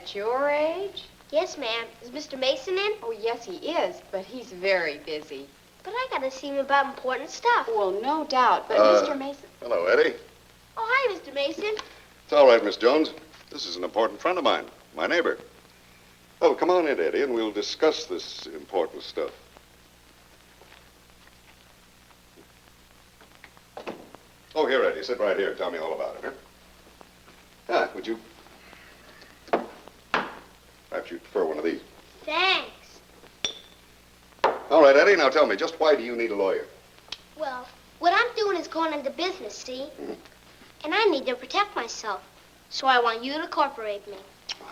At your age? Yes, ma'am. Is Mr. Mason in? Oh, yes, he is, but he's very busy. But I gotta see him about important stuff. Well, no doubt, but Mr. Mason... Hello, Eddie. Oh, hi, Mr. Mason. It's all right, Miss Jones. This is an important friend of mine, my neighbor. Oh, come on in, Eddie, and we'll discuss this important stuff. Oh, here, Eddie. Sit right here. Tell me all about it, huh? Ah, would you... Perhaps you'd prefer one of these. Thanks. All right, Eddie, now tell me, just why do you need a lawyer? Well, what I'm doing is going into business, see? Mm-hmm. And I need to protect myself. So I want you to incorporate me.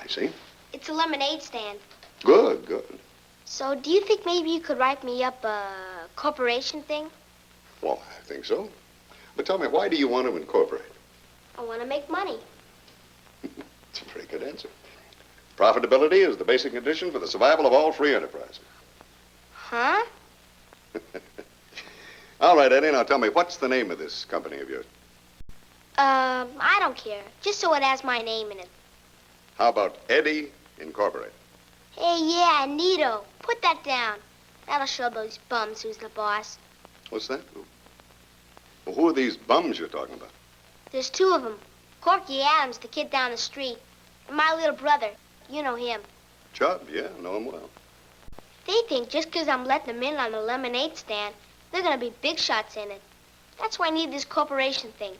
I see. It's a lemonade stand. Good, good. So do you think maybe you could write me up a corporation thing? Well, I think so. But tell me, why do you want to incorporate? I want to make money. It's a very good answer. Profitability is the basic condition for the survival of all free enterprises. Huh? All right, Eddie, now tell me, what's the name of this company of yours? I don't care. Just so it has my name in it. How about Eddie Incorporated? Hey, yeah, neato. Put that down. That'll show those bums who's the boss. What's that? Well, who are these bums you're talking about? There's two of them. Corky Adams, the kid down the street, and my little brother. You know him. Chubb, yeah, know him well. They think just 'cause I'm letting them in on the lemonade stand, they're gonna be big shots in it. That's why I need this corporation thing.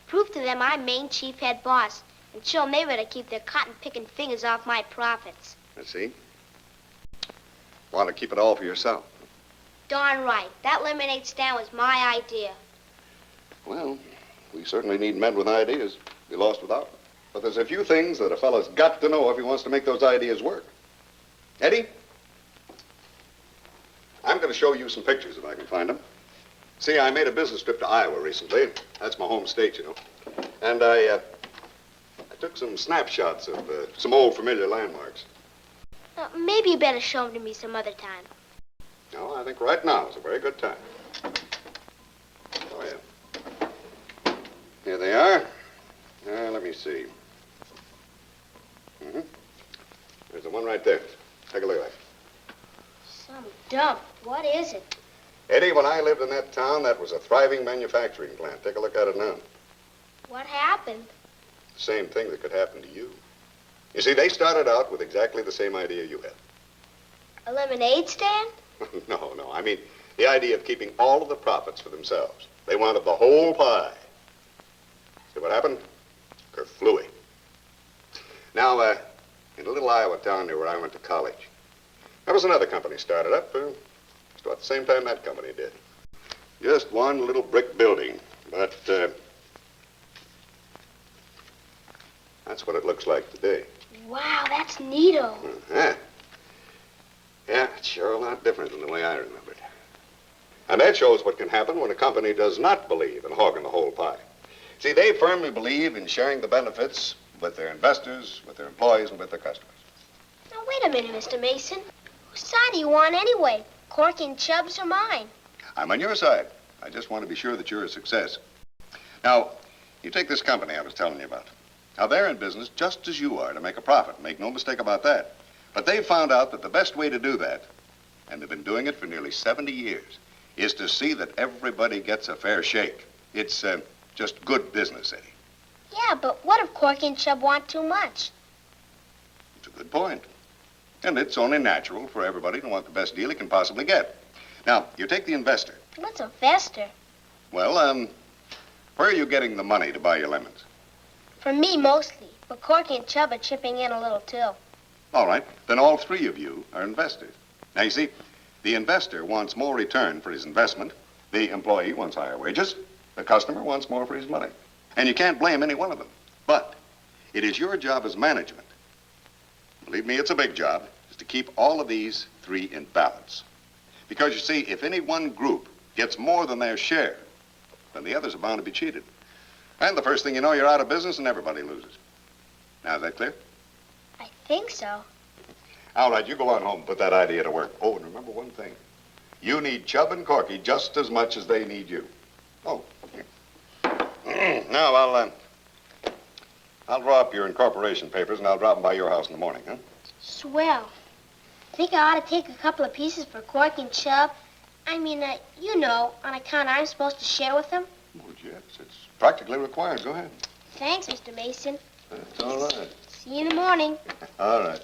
Prove to them I'm main chief head boss, and show them they better keep their cotton-picking fingers off my profits. I see. Want to keep it all for yourself? Darn right. That lemonade stand was my idea. Well, we certainly need men with ideas. Be lost without them. But there's a few things that a fellow's got to know if he wants to make those ideas work. Eddie? I'm going to show you some pictures if I can find them. See, I made a business trip to Iowa recently. That's my home state, you know. And I took some snapshots of some old familiar landmarks. Maybe you better show them to me some other time. No, I think right now is a very good time. Oh, yeah. Here they are. Let me see. Mm-hmm. There's the one right there. Take a look at that. Some dump. What is it? Eddie, when I lived in that town, that was a thriving manufacturing plant. Take a look at it now. What happened? The same thing that could happen to you. You see, they started out with exactly the same idea you had. A lemonade stand? No. I mean, the idea of keeping all of the profits for themselves. They wanted the whole pie. See what happened? Kerflooey. Now, in a little Iowa town near where I went to college, there was another company started up just about the same time that company did. Just one little brick building, but that's what it looks like today. Wow, that's neato. Uh-huh. Yeah, it's sure a lot different than the way I remembered. And that shows what can happen when a company does not believe in hogging the whole pie. See, they firmly believe in sharing the benefits with their investors, with their employees, and with their customers. Now, wait a minute, Mr. Mason. Whose side do you want anyway? Corky and Chubb's or mine? I'm on your side. I just want to be sure that you're a success. Now, you take this company I was telling you about. Now, they're in business just as you are to make a profit. Make no mistake about that. But they've found out that the best way to do that, and they've been doing it for nearly 70 years, is to see that everybody gets a fair shake. It's just good business, Eddie. Yeah, but what if Corky and Chubb want too much? It's a good point. And it's only natural for everybody to want the best deal he can possibly get. Now, you take the investor. What's a investor? Well, where are you getting the money to buy your lemons? For me, mostly. But Corky and Chubb are chipping in a little, too. All right. Then all three of you are investors. Now, you see, the investor wants more return for his investment. The employee wants higher wages. The customer wants more for his money. And you can't blame any one of them. But it is your job as management, believe me, it's a big job, is to keep all of these three in balance. Because, you see, if any one group gets more than their share, then the others are bound to be cheated. And the first thing you know, you're out of business and everybody loses. Now, is that clear? I think so. All right, you go on home and put that idea to work. Oh, and remember one thing. You need Chubb and Corky just as much as they need you. Oh, here. Now, I'll draw up your incorporation papers, and I'll drop them by your house in the morning, huh? Swell. Think I ought to take a couple of pieces for Corky and Chub? I mean, you know, on account I'm supposed to share with them. Well, yes, it's practically required. Go ahead. Thanks, Mr. Mason. That's all right. See you in the morning. All right.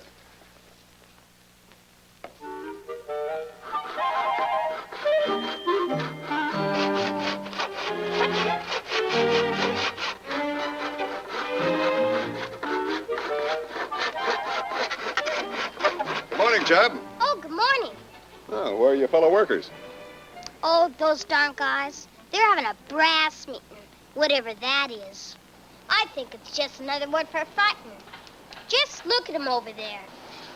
Good morning, Chubb. Oh, good morning. Oh, where are your fellow workers? Oh, those darn guys. They're having a brass meeting, whatever that is. I think it's just another word for fighting. Just look at them over there.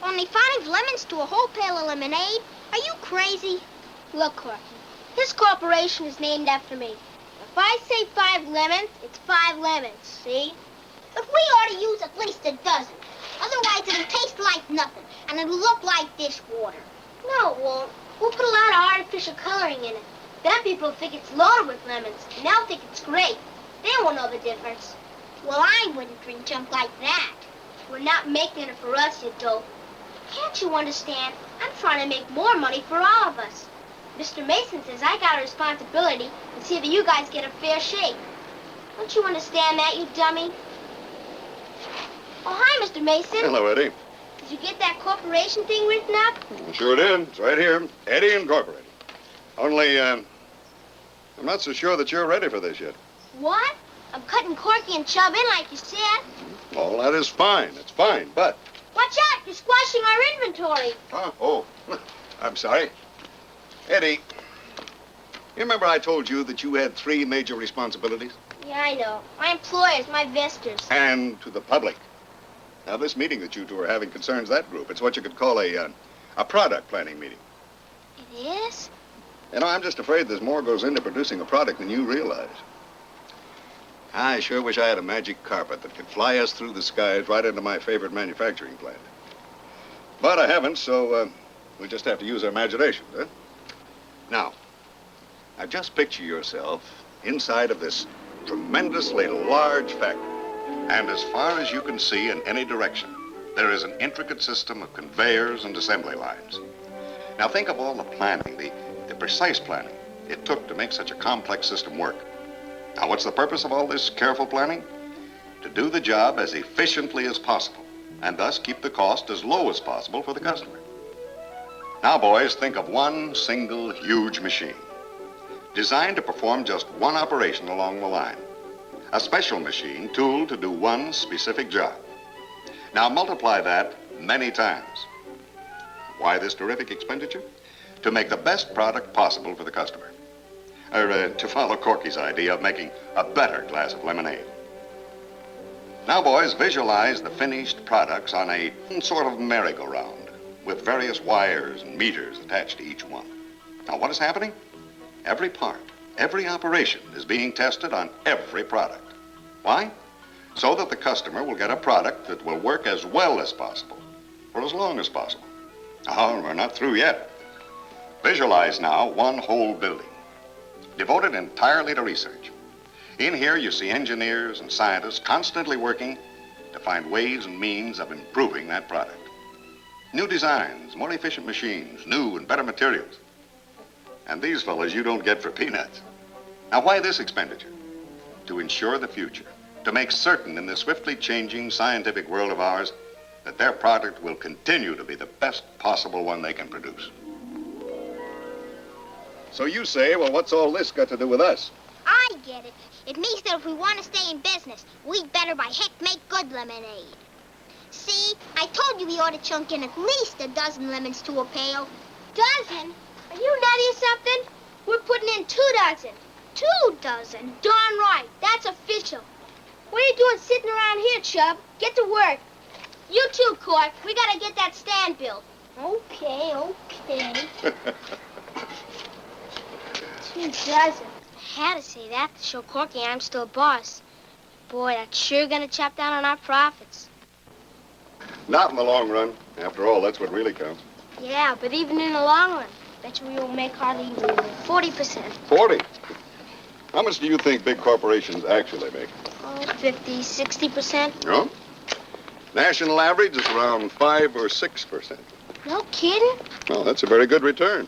Only 5 lemons to a whole pail of lemonade? Are you crazy? Look, Corky, this corporation is named after me. If I say 5 lemons, it's 5 lemons, see? But we ought to use at least a dozen. Otherwise, it'll taste like nothing, and it'll look like dishwater. No, it won't. We'll put a lot of artificial coloring in it. Then people will think it's loaded with lemons, and they'll think it's grape. They won't know the difference. Well, I wouldn't drink junk like that. We're not making it for us, you dope. Can't you understand? I'm trying to make more money for all of us. Mr. Mason says I got a responsibility to see that you guys get a fair shake. Don't you understand that, you dummy? Oh, hi, Mr. Mason. Hello, Eddie. Did you get that corporation thing written up? Sure did. It's right here. Eddie Incorporated. Only, I'm not so sure that you're ready for this yet. What? I'm cutting Corky and Chub in like you said. Well, that is fine. It's fine, but... Watch out, you're squashing our inventory. Oh, I'm sorry. Eddie, you remember I told you that you had 3 major responsibilities? Yeah, I know. My employers, my investors. And to the public. Now, this meeting that you two are having concerns that group. It's what you could call a product planning meeting. It is? You know, I'm just afraid there's more goes into producing a product than you realize. I sure wish I had a magic carpet that could fly us through the skies right into my favorite manufacturing plant. But I haven't, so we'll just have to use our imagination, huh? Now just picture yourself inside of this tremendously large factory. And as far as you can see in any direction, there is an intricate system of conveyors and assembly lines. Now think of all the planning, the precise planning it took to make such a complex system work. Now, what's the purpose of all this careful planning? To do the job as efficiently as possible, and thus keep the cost as low as possible for the customer. Now, boys, think of one single huge machine, designed to perform just one operation along the line. A special machine tooled to do one specific job. Now, multiply that many times. Why this terrific expenditure? To make the best product possible for the customer. Or to follow Corky's idea of making a better glass of lemonade. Now, boys, visualize the finished products on a sort of merry-go-round with various wires and meters attached to each one. Now, what is happening? Every part, every operation is being tested on every product. Why? So that the customer will get a product that will work as well as possible for as long as possible. Oh, we're not through yet. Visualize now one whole building, devoted entirely to research. In here, you see engineers and scientists constantly working to find ways and means of improving that product. New designs, more efficient machines, new and better materials. And these fellows you don't get for peanuts. Now, why this expenditure? To ensure the future, to make certain in this swiftly changing scientific world of ours that their product will continue to be the best possible one they can produce. So you say, well, what's all this got to do with us? I get it. It means that if we want to stay in business, we'd better by heck make good lemonade. See, I told you we ought to chunk in at least a dozen lemons to a pail. Dozen? Are you nutty or something? We're putting in 2 dozen. 2 dozen? Darn right. That's official. What are you doing sitting around here, Chub? Get to work. You too, Cork. We gotta get that stand built. Okay. 2 dozen. I had to say that to show Corky I'm still boss. Boy, that's sure gonna chop down on our profits. Not in the long run. After all, that's what really counts. Yeah, but even in the long run, bet you we won't make hardly 40%. 40? How much do you think big corporations actually make? Oh, 50, 60%. No. National average is around 5 or 6%. No kidding? Well, that's a very good return.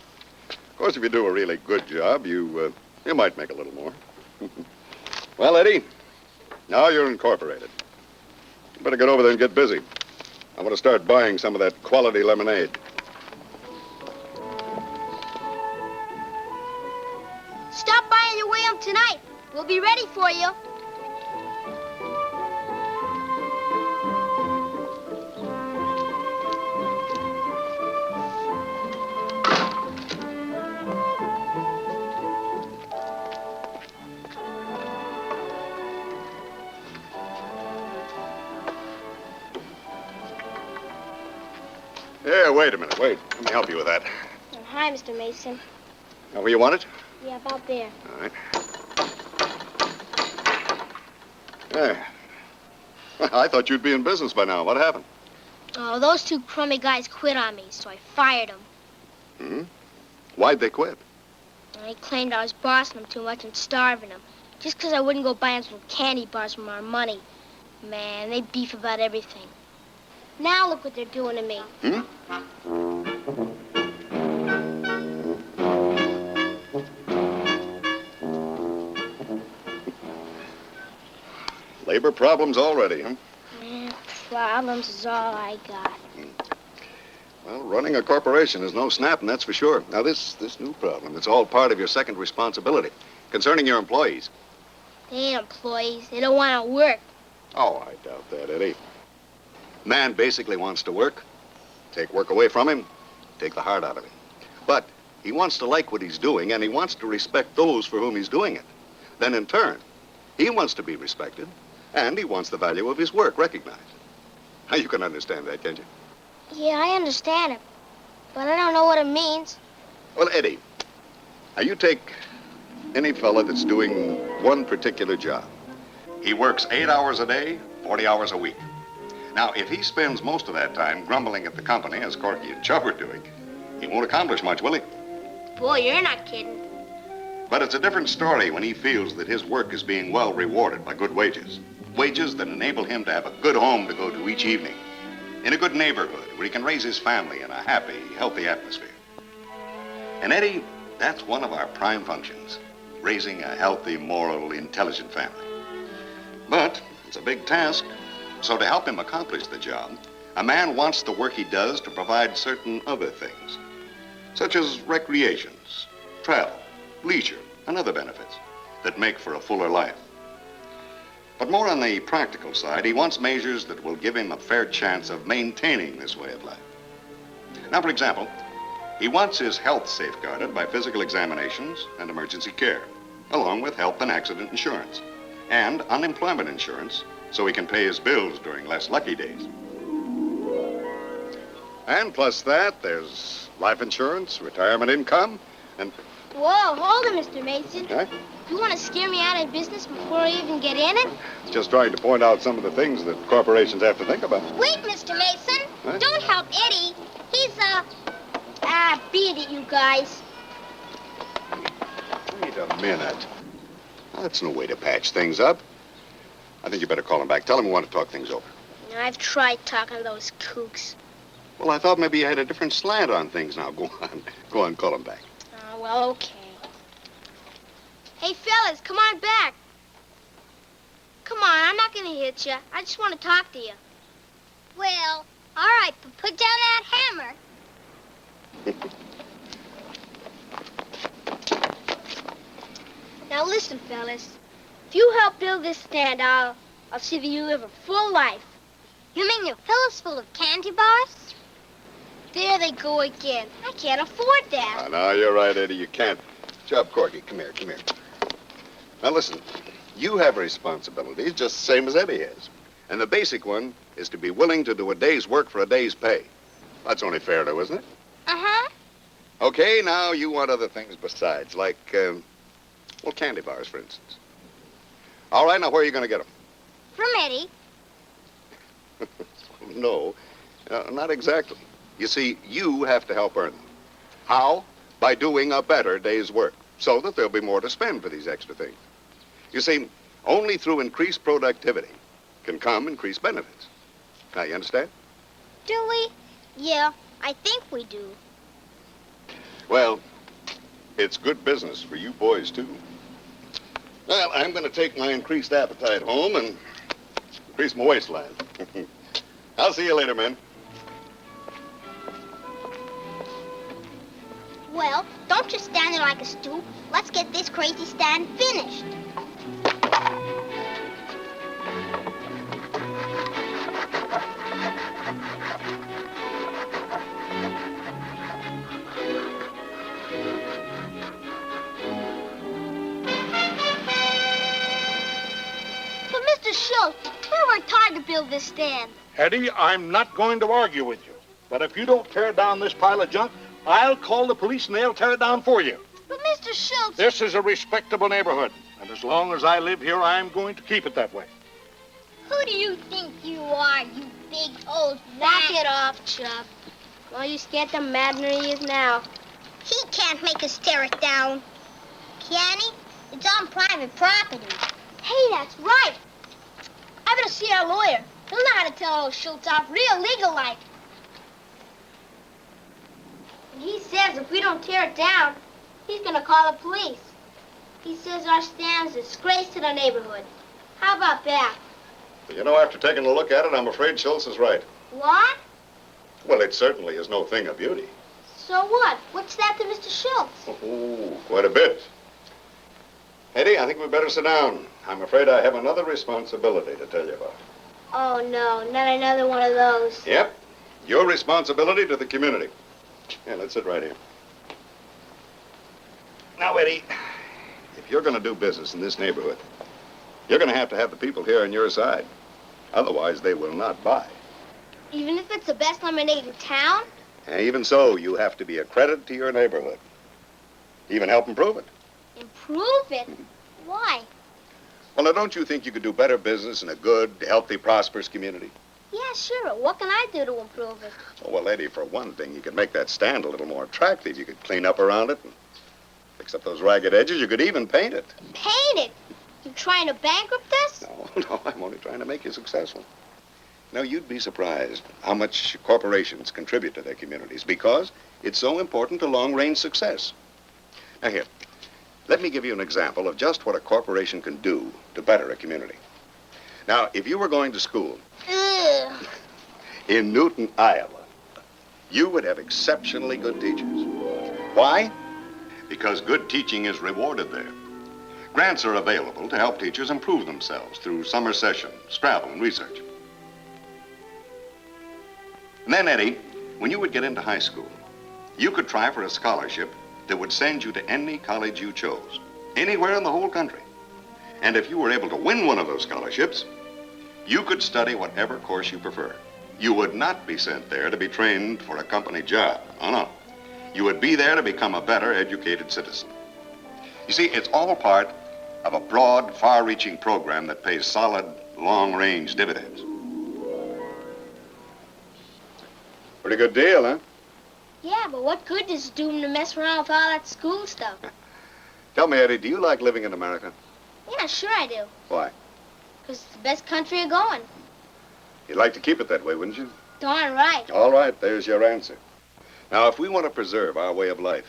Of course, if you do a really good job, you might make a little more. Well, Eddie, now you're incorporated. You better get over there and get busy. I want to start buying some of that quality lemonade. Stop by on your way home tonight. We'll be ready for you. Yeah, wait a minute. Wait. Let me help you with that. Oh, hi, Mr. Mason. Now, where you want it? Yeah, about there. All right. Yeah. Well, I thought you'd be in business by now. What happened? Oh, those two crummy guys quit on me, so I fired them. Hmm? Why'd they quit? They claimed I was bossing them too much and starving them, just 'cause I wouldn't go buy them some candy bars from our money. Man, they beef about everything. Now look what they're doing to me. Labor problems already, huh? Problems is all I got. Well, running a corporation is no snapping, that's for sure. Now, this new problem, it's all part of your second responsibility concerning your employees. They ain't employees. They don't want to work. Oh, I doubt that, Eddie. Man basically wants to work. Take work away from him, take the heart out of him. But he wants to like what he's doing, and he wants to respect those for whom he's doing it. Then, in turn, he wants to be respected, and he wants the value of his work recognized. Now, you can understand that, can't you? Yeah, I understand it, but I don't know what it means. Well, Eddie, now you take any fella that's doing one particular job. He works 8 hours a day, 40 hours a week. Now, if he spends most of that time grumbling at the company, as Corky and Chubb are doing, he won't accomplish much, will he? Boy, you're not kidding. But it's a different story when he feels that his work is being well rewarded by good wages. Wages that enable him to have a good home to go to each evening, in a good neighborhood where he can raise his family in a happy, healthy atmosphere. And Eddie, that's one of our prime functions, raising a healthy, moral, intelligent family. But it's a big task. So to help him accomplish the job, a man wants the work he does to provide certain other things, such as recreations, travel, leisure, and other benefits that make for a fuller life. But more on the practical side, he wants measures that will give him a fair chance of maintaining this way of life. Now, for example, he wants his health safeguarded by physical examinations and emergency care, along with health and accident insurance, and unemployment insurance so he can pay his bills during less lucky days. And plus that, there's life insurance, retirement income, and... Whoa, hold it, Mr. Mason. Huh? You want to scare me out of business before I even get in it? Just trying to point out some of the things that corporations have to think about. Wait, Mr. Mason. Huh? Don't help Eddie. He's, beat it, you guys. Wait a minute. That's no way to patch things up. I think you better call him back. Tell him we want to talk things over. I've tried talking to those kooks. Well, I thought maybe you had a different slant on things now. Go on. Go on, call him back. Oh, well, okay. Hey, fellas, come on back. Come on, I'm not going to hit you. I just want to talk to you. Well, all right, but put down that hammer. Now, listen, fellas. If you help build this stand, I'll see that you live a full life. You mean your pillow's full of candy bars? There they go again. I can't afford that. No, you're right, Eddie. You can't. Chubb, Corky, come here, come here. Now, listen. You have responsibilities just the same as Eddie has. And the basic one is to be willing to do a day's work for a day's pay. That's only fair, though, isn't it? Uh-huh. Okay, now you want other things besides, like, well, candy bars, for instance. All right, now where are you going to get them? From Eddie. No, not exactly. You see, you have to help earn them. How? By doing a better day's work, so that there'll be more to spend for these extra things. You see, Only through increased productivity can come increased benefits. Now, you understand? Do we? Yeah, I think we do. Well, it's good business for you boys, too. Well, I'm going to take my increased appetite home and increase my waistline. I'll see you later, men. Well, don't just stand there like a stoop. Let's get this crazy stand finished. But Mr. Schultz, we worked hard to build this stand. Eddie, I'm not going to argue with you. But if you don't tear down this pile of junk, I'll call the police and they'll tear it down for you. But Mr. Schultz... This is a respectable neighborhood. And as long as I live here, I'm going to keep it that way. Who do you think you are, you big old Knock it off, Chub. Well, you scared them madder than he is now. He can't make us tear it down. Can he? It's on private property. Hey, that's right. I better see our lawyer. He'll know how to tell old Schultz off real legal-like. And he says if we don't tear it down, he's going to call the police. He says our stand's a disgrace to the neighborhood. How about that? You know, after taking a look at it, I'm afraid Schultz is right. What? Well, it certainly is no thing of beauty. So what? What's that to Mr. Schultz? Oh, quite a bit. Eddie, I think we better sit down. I'm afraid I have another responsibility to tell you about. Oh, no, not another one of those. Yep. Your responsibility to the community. Yeah, let's sit right here. Now, Eddie, if you're going to do business in this neighborhood, you're going to have the people here on your side. Otherwise, they will not buy. Even if it's the best lemonade in town? And even so, you have to be a credit to your neighborhood. Even help improve it. Improve it? Why? Well, now, don't you think you could do better business in a good, healthy, prosperous community? Yeah, sure. But what can I do to improve it? Oh, well, Eddie, for one thing, you could make that stand a little more attractive. You could clean up around it and fix up those ragged edges. You could even paint it. Paint it? You trying to bankrupt us? No, I'm only trying to make you successful. Now, you'd be surprised how much corporations contribute to their communities because it's so important to long-range success. Now, here, let me give you an example of just what a corporation can do to better a community. Now, if you were going to school Ugh. in Newton, Iowa, you would have exceptionally good teachers. Why? Because good teaching is rewarded there. Grants are available to help teachers improve themselves through summer sessions, travel, and research. And then, Eddie, when you would get into high school, you could try for a scholarship that would send you to any college you chose, anywhere in the whole country. And if you were able to win one of those scholarships, you could study whatever course you prefer. You would not be sent there to be trained for a company job. Oh, no. You would be there to become a better educated citizen. You see, it's all part of a broad, far-reaching program that pays solid, long-range dividends. Pretty good deal, huh? Yeah, but what good does it do him to mess around with all that school stuff? Tell me, Eddie, do you like living in America? Yeah, sure I do. Why? Because it's the best country a going. You'd like to keep it that way, wouldn't you? Darn right. All right, there's your answer. Now, if we want to preserve our way of life,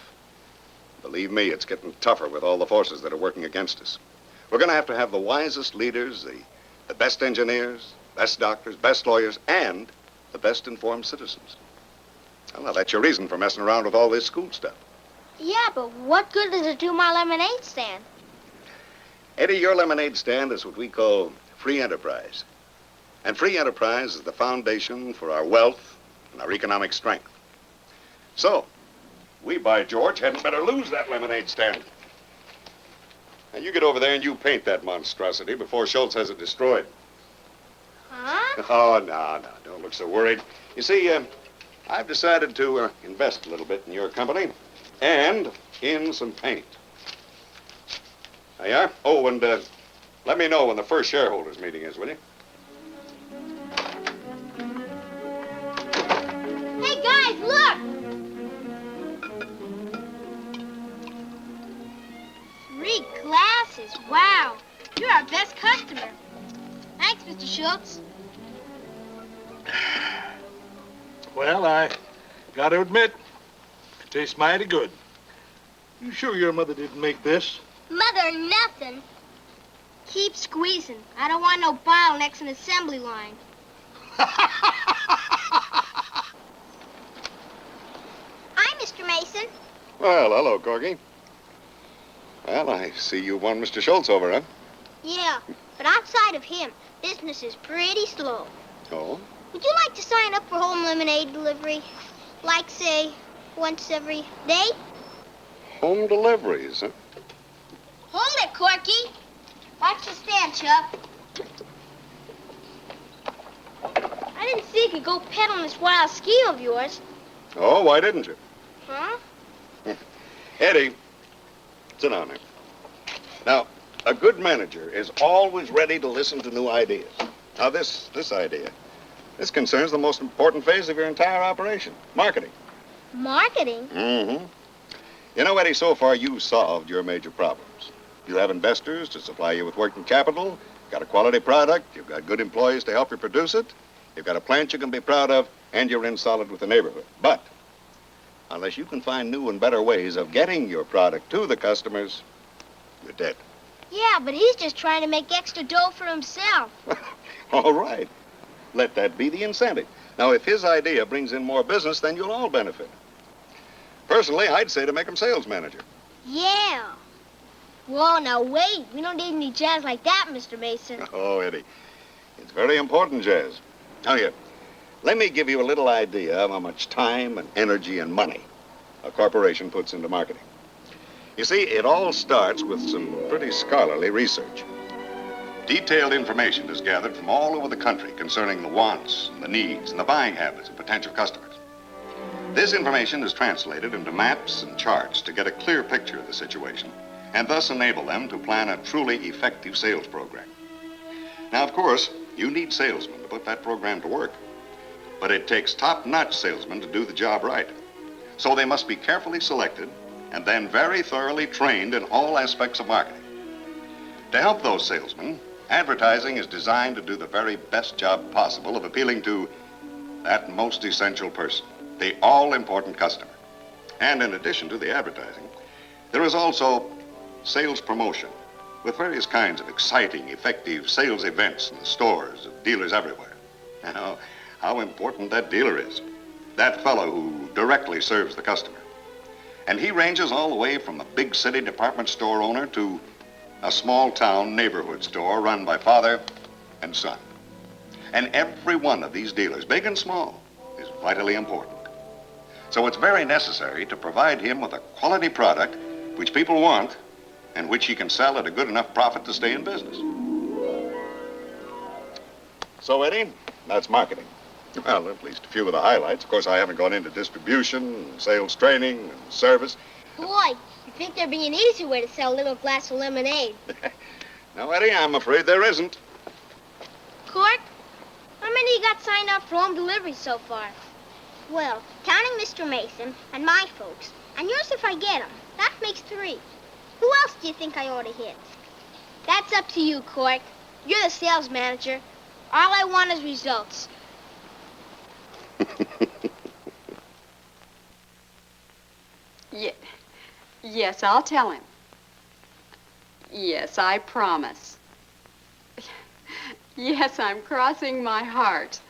believe me, it's getting tougher with all the forces that are working against us. We're going to have the wisest leaders, the best engineers, best doctors, best lawyers, and the best informed citizens. Well, now, that's your reason for messing around with all this school stuff. Yeah, but what good does it do my lemonade stand? Eddie, your lemonade stand is what we call free enterprise. And free enterprise is the foundation for our wealth and our economic strength. So, we, by George, hadn't better lose that lemonade stand. Now, you get over there and you paint that monstrosity before Schultz has it destroyed. Huh? Oh, no, don't look so worried. You see, I've decided to invest a little bit in your company and in some paint. There you are. Oh, and let me know when the first shareholders meeting is, will you? Hey, guys, look! 3 glasses. Wow. You're our best customer. Mr. Schultz? Well, I gotta admit, it tastes mighty good. You sure your mother didn't make this? Mother, nothing. Keep squeezing. I don't want no bottlenecks in assembly line. Hi, Mr. Mason. Well, hello, Corky. Well, I see you won Mr. Schultz over, huh? Yeah, but outside of him, business is pretty slow. Oh? Would you like to sign up for home lemonade delivery? Like, say, once every day? Home deliveries, huh? Hold it, Corky. Watch your stand, Chuck. I didn't see you could go pedaling this wild scheme of yours. Oh, why didn't you? Huh? Eddie, sit down there. Now, a good manager is always ready to listen to new ideas. Now, this idea, this concerns the most important phase of your entire operation, marketing. Marketing? Mm-hmm. You know, Eddie, so far you've solved your major problems. You have investors to supply you with working capital, you've got a quality product, you've got good employees to help you produce it, you've got a plant you can be proud of, and you're in solid with the neighborhood. But unless you can find new and better ways of getting your product to the customers, you're dead. Yeah, but he's just trying to make extra dough for himself. All right. Let that be the incentive. Now, if his idea brings in more business, then you'll all benefit. Personally, I'd say to make him sales manager. Yeah. Whoa, now wait. We don't need any jazz like that, Mr. Mason. Oh, Eddie, it's very important, Jazz. Now, here, let me give you a little idea of how much time and energy and money a corporation puts into marketing. You see, it all starts with some pretty scholarly research. Detailed information is gathered from all over the country concerning the wants and the needs and the buying habits of potential customers. This information is translated into maps and charts to get a clear picture of the situation and thus enable them to plan a truly effective sales program. Now, of course, you need salesmen to put that program to work, but it takes top-notch salesmen to do the job right. So they must be carefully selected and then very thoroughly trained in all aspects of marketing. To help those salesmen, advertising is designed to do the very best job possible of appealing to that most essential person, the all-important customer. And in addition to the advertising, there is also sales promotion with various kinds of exciting, effective sales events in the stores of dealers everywhere. Now, how important that dealer is. That fellow who directly serves the customer. And he ranges all the way from a big city department store owner to a small town neighborhood store run by father and son. And every one of these dealers, big and small, is vitally important. So it's very necessary to provide him with a quality product which people want and which he can sell at a good enough profit to stay in business. So, Eddie, that's marketing. Well, at least a few of the highlights. Of course, I haven't gone into distribution, sales training, and service. Boy, you think there'd be an easy way to sell a little glass of lemonade. No, Eddie, I'm afraid there isn't. Court, how many you got signed up for home delivery so far? Well, counting Mr. Mason and my folks, and yours if I get them, that makes 3. Who else do you think I ought to hit? That's up to you, Court. You're the sales manager. All I want is results. Yes, I'll tell him. Yes, I promise. Yes, I'm crossing my heart.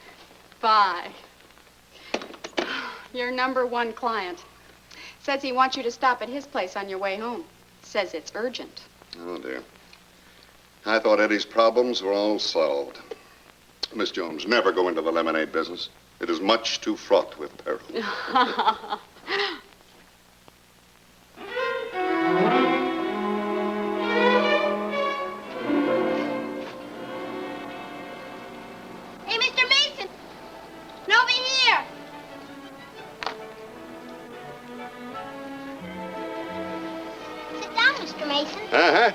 Bye. Your #1 client. Says he wants you to stop at his place on your way home. Says it's urgent. Oh, dear. I thought Eddie's problems were all solved. Miss Jones, never go into the lemonade business. It is much too fraught with peril. Hey, Mr. Mason! Over here! Sit down, Mr. Mason. Uh-huh.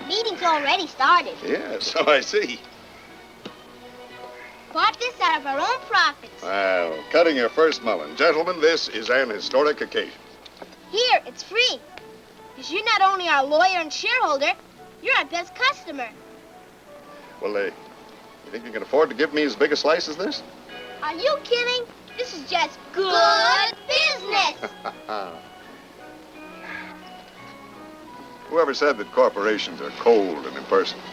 Meeting's already started. Yeah, so I see. Bought this out of our own profits. Well, cutting your first mullen. Gentlemen, this is an historic occasion. Here, it's free. Because you're not only our lawyer and shareholder, you're our best customer. Well, you think you can afford to give me as big a slice as this? Are you kidding? This is just good business. Whoever said that corporations are cold and impersonal?